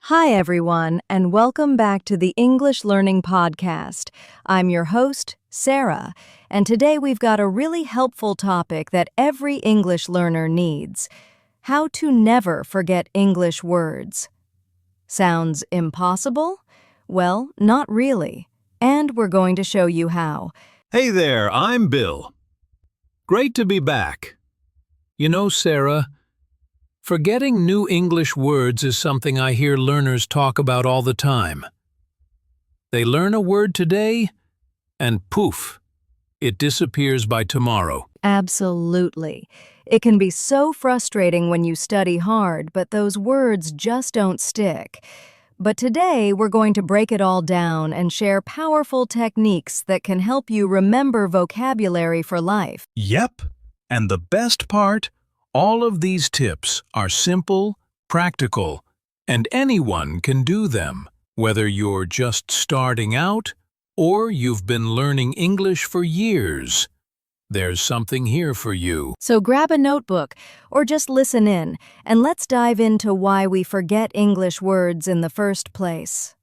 Hi, everyone, and welcome back to the English Learning Podcast. I'm your host, Sarah, and today we've got a really helpful topic that every English learner needs: how to never forget English words. Sounds impossible? Well, not really, and we're going to show you how. Hey there, I'm Bill. Great to be back. You know, Sarah, forgetting new English words is something I hear learners talk about all the time. They learn a word today, and poof, it disappears by tomorrow. Absolutely. It can be so frustrating when you study hard, but those words just don't stick. But today, we're going to break it all down and share powerful techniques that can help you remember vocabulary for life. Yep, and the best part, all of these tips are simple, practical, and anyone can do them, whether you're just starting out or you've been learning English for years. There's something here for you. So grab a notebook or just listen in, and let's dive into why we forget English words in the first place.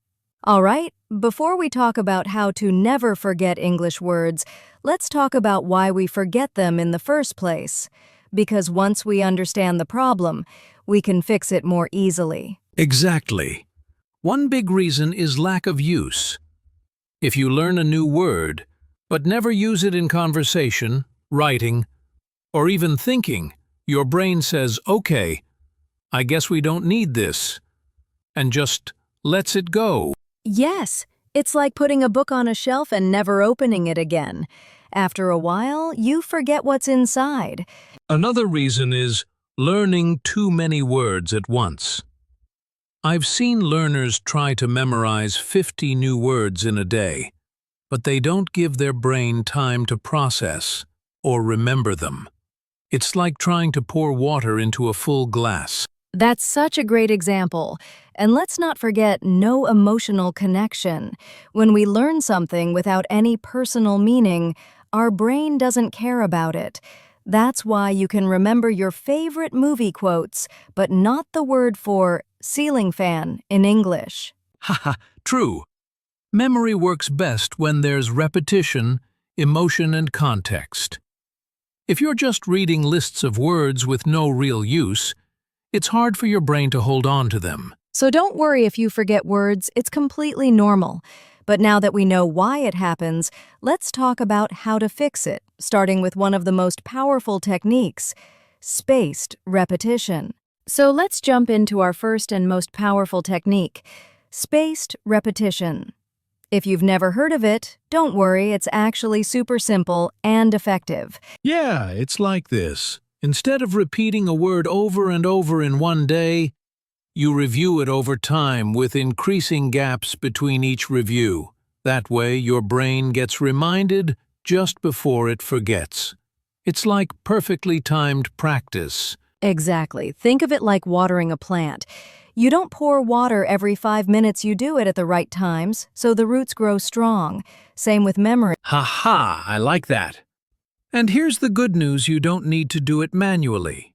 All right, before we talk about how to never forget English words, let's talk about why we forget them in the first place. Because once we understand the problem, we can fix it more easily. Exactly. One big reason is lack of use. If you learn a new word, but never use it in conversation, writing, or even thinking, your brain says, "Okay, I guess we don't need this," and just lets it go. Yes, it's like putting a book on a shelf and never opening it again. After a while, you forget what's inside. Another reason is learning too many words at once. I've seen learners try to memorize 50 new words in a day, but they don't give their brain time to process or remember them. It's like trying to pour water into a full glass. That's such a great example. And let's not forget no emotional connection. When we learn something without any personal meaning, our brain doesn't care about it. That's why you can remember your favorite movie quotes, but not the word for ceiling fan in English. Haha, true. Memory works best when there's repetition, emotion, and context. If you're just reading lists of words with no real use, it's hard for your brain to hold on to them. So don't worry if you forget words, it's completely normal. But now that we know why it happens, let's talk about how to fix it, starting with one of the most powerful techniques: spaced repetition. So let's jump into our first and most powerful technique: spaced repetition. If you've never heard of it, don't worry, it's actually super simple and effective. Yeah, it's like this. Instead of repeating a word over and over in one day, you review it over time with increasing gaps between each review. That way, your brain gets reminded just before it forgets. It's like perfectly timed practice. Exactly. Think of it like watering a plant. You don't pour water every 5 minutes, you do it at the right times, so the roots grow strong. Same with memory. Ha, I like that. And here's the good news: you don't need to do it manually.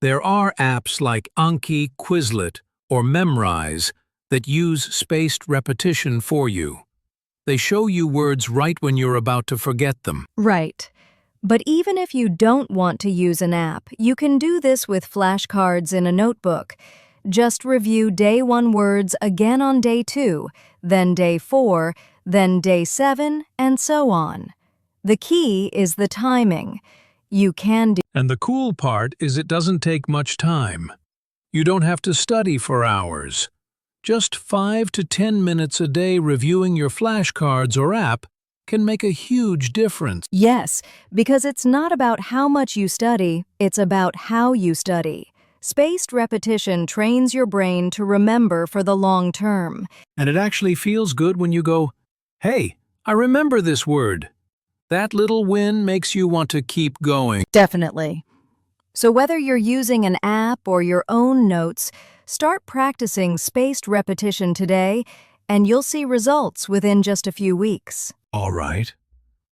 There are apps like Anki, Quizlet, or Memrise that use spaced repetition for you. They show you words right when you're about to forget them. Right. But even if you don't want to use an app, you can do this with flashcards in a notebook. Just review day 1 words again on day 2, then day 4, then day 7, and so on. The key is the timing. You can do. And the cool part is it doesn't take much time. You don't have to study for hours. Just 5 to 10 minutes a day reviewing your flashcards or app can make a huge difference. Yes, because it's not about how much you study, it's about how you study. Spaced repetition trains your brain to remember for the long term. And it actually feels good when you go, "Hey, I remember this word." That little win makes you want to keep going. Definitely. So whether you're using an app or your own notes, start practicing spaced repetition today, and you'll see results within just a few weeks. All right.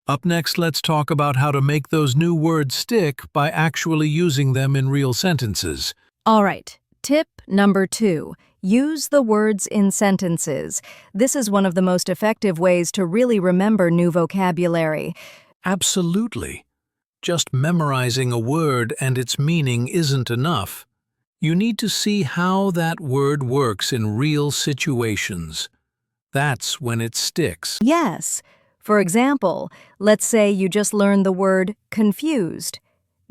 Up next, let's talk about how to make those new words stick by actually using them in real sentences. All right, tip number 2. Use the words in sentences. This is one of the most effective ways to really remember new vocabulary. Absolutely. Just memorizing a word and its meaning isn't enough. You need to see how that word works in real situations. That's when it sticks. Yes. For example, let's say you just learned the word confused.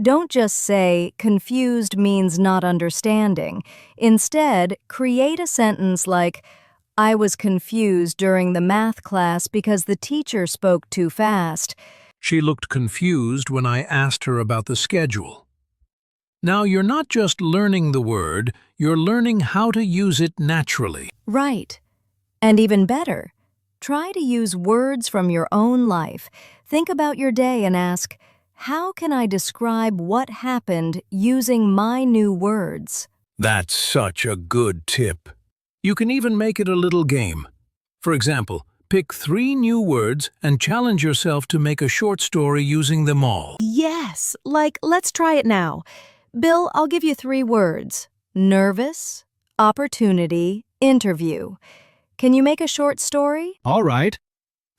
Don't just say confused means not understanding. Instead, create a sentence like, I was confused during the math class because the teacher spoke too fast. She looked confused when I asked her about the schedule. Now you're not just learning the word, you're learning how to use it naturally. Right. And even better, try to use words from your own life. Think about your day and ask, how can I describe what happened using my new words? That's such a good tip. You can even make it a little game. For example, pick 3 new words and challenge yourself to make a short story using them all. Yes, let's try it now. Bill, I'll give you 3 words. Nervous, opportunity, interview. Can you make a short story? All right.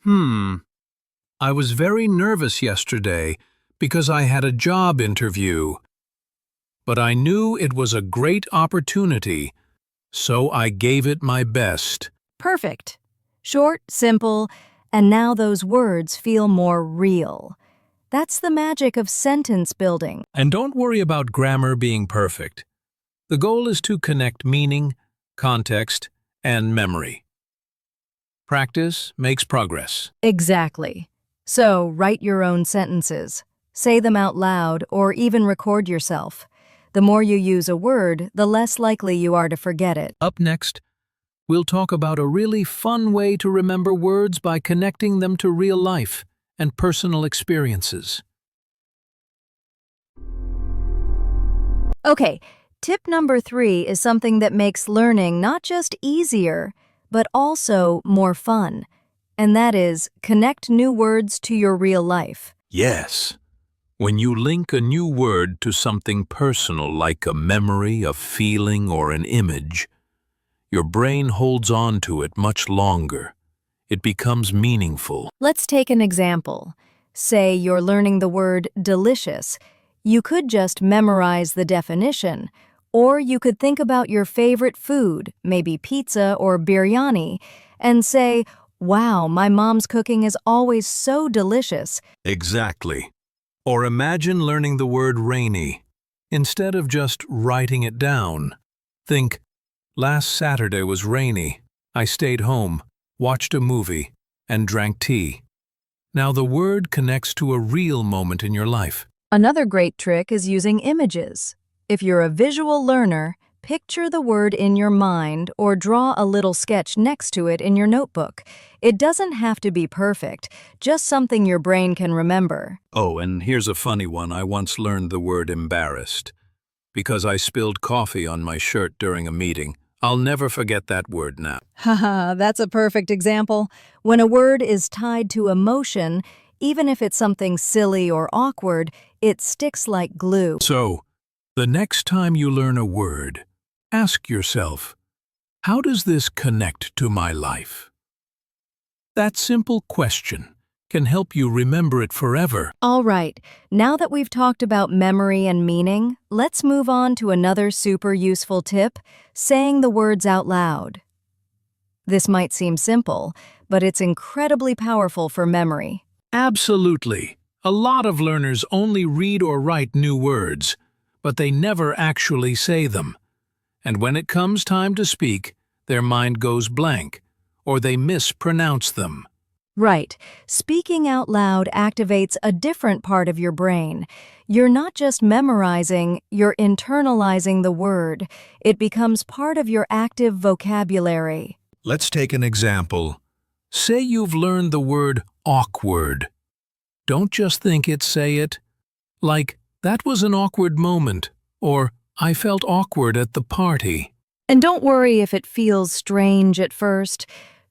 I was very nervous yesterday because I had a job interview. But I knew it was a great opportunity, so I gave it my best. Perfect. Short, simple, and now those words feel more real. That's the magic of sentence building. And don't worry about grammar being perfect. The goal is to connect meaning, context, and memory. Practice makes progress. Exactly. So, write your own sentences. Say them out loud or even record yourself. The more you use a word, the less likely you are to forget it. Up next, we'll talk about a really fun way to remember words by connecting them to real life and personal experiences. Okay, tip number 3 is something that makes learning not just easier, but also more fun. And that is, connect new words to your real life. Yes. When you link a new word to something personal like a memory, a feeling, or an image, your brain holds on to it much longer. It becomes meaningful. Let's take an example. Say you're learning the word delicious. You could just memorize the definition, or you could think about your favorite food, maybe pizza or biryani, and say, wow, my mom's cooking is always so delicious. Exactly. Or imagine learning the word rainy. Instead of just writing it down, think, last Saturday was rainy. I stayed home, watched a movie, and drank tea. Now the word connects to a real moment in your life. Another great trick is using images. If you're a visual learner, picture the word in your mind or draw a little sketch next to it in your notebook. It doesn't have to be perfect, just something your brain can remember. Oh, and here's a funny one. I once learned the word embarrassed because I spilled coffee on my shirt during a meeting. I'll never forget that word now. Haha, that's a perfect example. When a word is tied to emotion, even if it's something silly or awkward, it sticks like glue. So, the next time you learn a word, ask yourself, how does this connect to my life? That simple question can help you remember it forever. All right, now that we've talked about memory and meaning, let's move on to another super useful tip, saying the words out loud. This might seem simple, but it's incredibly powerful for memory. Absolutely. A lot of learners only read or write new words, but they never actually say them. And when it comes time to speak, their mind goes blank, or they mispronounce them. Right. Speaking out loud activates a different part of your brain. You're not just memorizing, you're internalizing the word. It becomes part of your active vocabulary. Let's take an example. Say you've learned the word awkward. Don't just think it, say it. Like, that was an awkward moment, or I felt awkward at the party. And don't worry if it feels strange at first.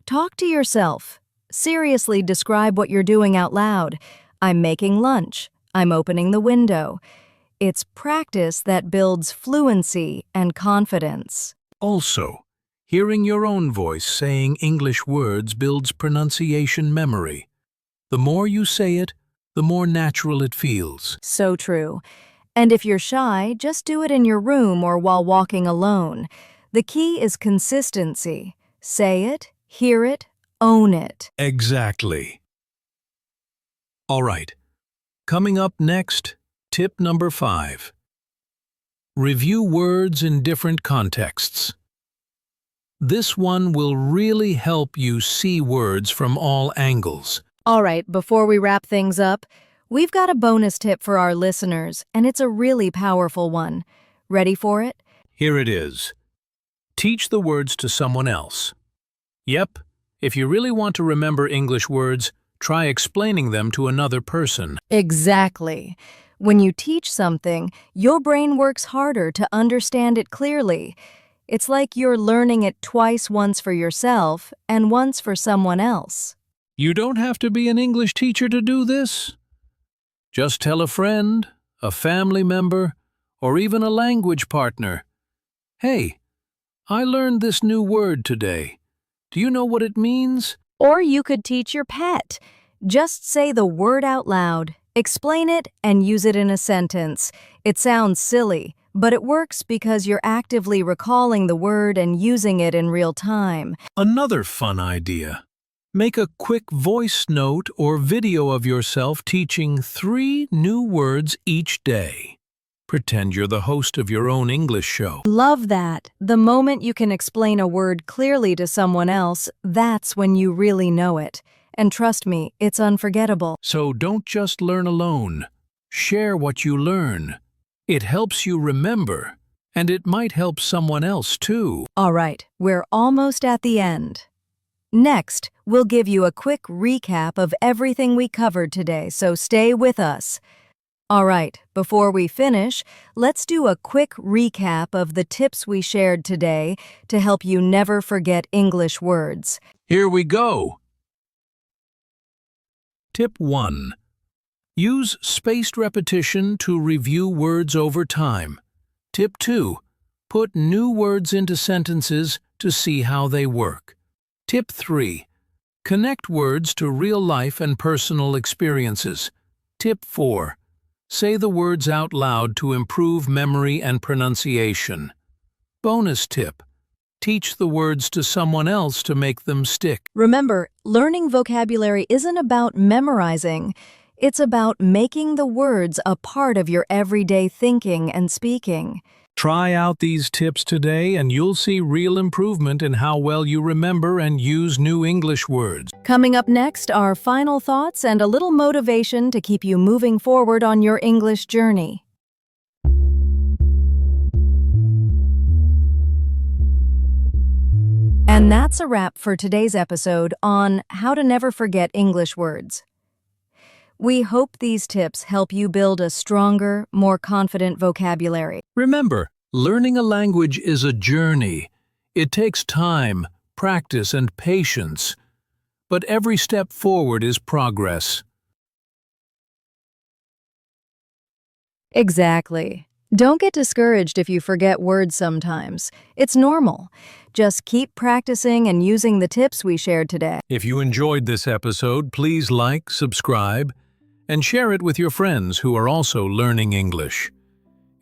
Talk to yourself. Seriously describe what you're doing out loud. I'm making lunch. I'm opening the window. It's practice that builds fluency and confidence. Also, Hearing your own voice saying English words builds pronunciation memory. The more you say it, the more natural it feels. So true. And if you're shy, just do it in your room or while walking alone. The key is consistency. Say it, hear it, own it. Exactly. All right. Coming up next, tip number 5. Review words in different contexts. This one will really help you see words from all angles. All right, before we wrap things up, we've got a bonus tip for our listeners, and it's a really powerful one. Ready for it? Here it is. Teach the words to someone else. Yep, if you really want to remember English words, try explaining them to another person. Exactly. When you teach something, your brain works harder to understand it clearly. It's like you're learning it twice, once for yourself and once for someone else. You don't have to be an English teacher to do this. Just tell a friend, a family member, or even a language partner, "Hey, I learned this new word today. Do you know what it means?" Or you could teach your pet. Just say the word out loud, explain it, and use it in a sentence. It sounds silly, but it works because you're actively recalling the word and using it in real time. Another fun idea. Make a quick voice note or video of yourself teaching 3 new words each day. Pretend you're the host of your own English show. Love that. The moment you can explain a word clearly to someone else, that's when you really know it. And trust me, it's unforgettable. So don't just learn alone. Share what you learn. It helps you remember, and it might help someone else too. All right, we're almost at the end. Next, we'll give you a quick recap of everything we covered today, so stay with us. All right, before we finish, let's do a quick recap of the tips we shared today to help you never forget English words. Here we go. Tip 1. Use spaced repetition to review words over time. Tip 2. Put new words into sentences to see how they work. Tip 3. Connect words to real life and personal experiences. Tip 4. Say the words out loud to improve memory and pronunciation. Bonus tip. Teach the words to someone else to make them stick. Remember, learning vocabulary isn't about memorizing. It's about making the words a part of your everyday thinking and speaking. Try out these tips today and you'll see real improvement in how well you remember and use new English words. Coming up next are final thoughts and a little motivation to keep you moving forward on your English journey. And that's a wrap for today's episode on how to never forget English words. We hope these tips help you build a stronger, more confident vocabulary. Remember, learning a language is a journey. It takes time, practice, and patience. But every step forward is progress. Exactly. Don't get discouraged if you forget words sometimes. It's normal. Just keep practicing and using the tips we shared today. If you enjoyed this episode, please like, subscribe, and share it with your friends who are also learning English.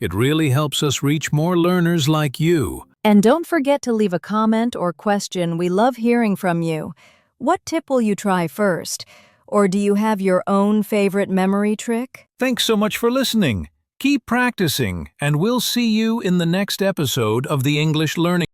It really helps us reach more learners like you. And don't forget to leave a comment or question. We love hearing from you. What tip will you try first? Or do you have your own favorite memory trick? Thanks so much for listening. Keep practicing, and we'll see you in the next episode of the English Learning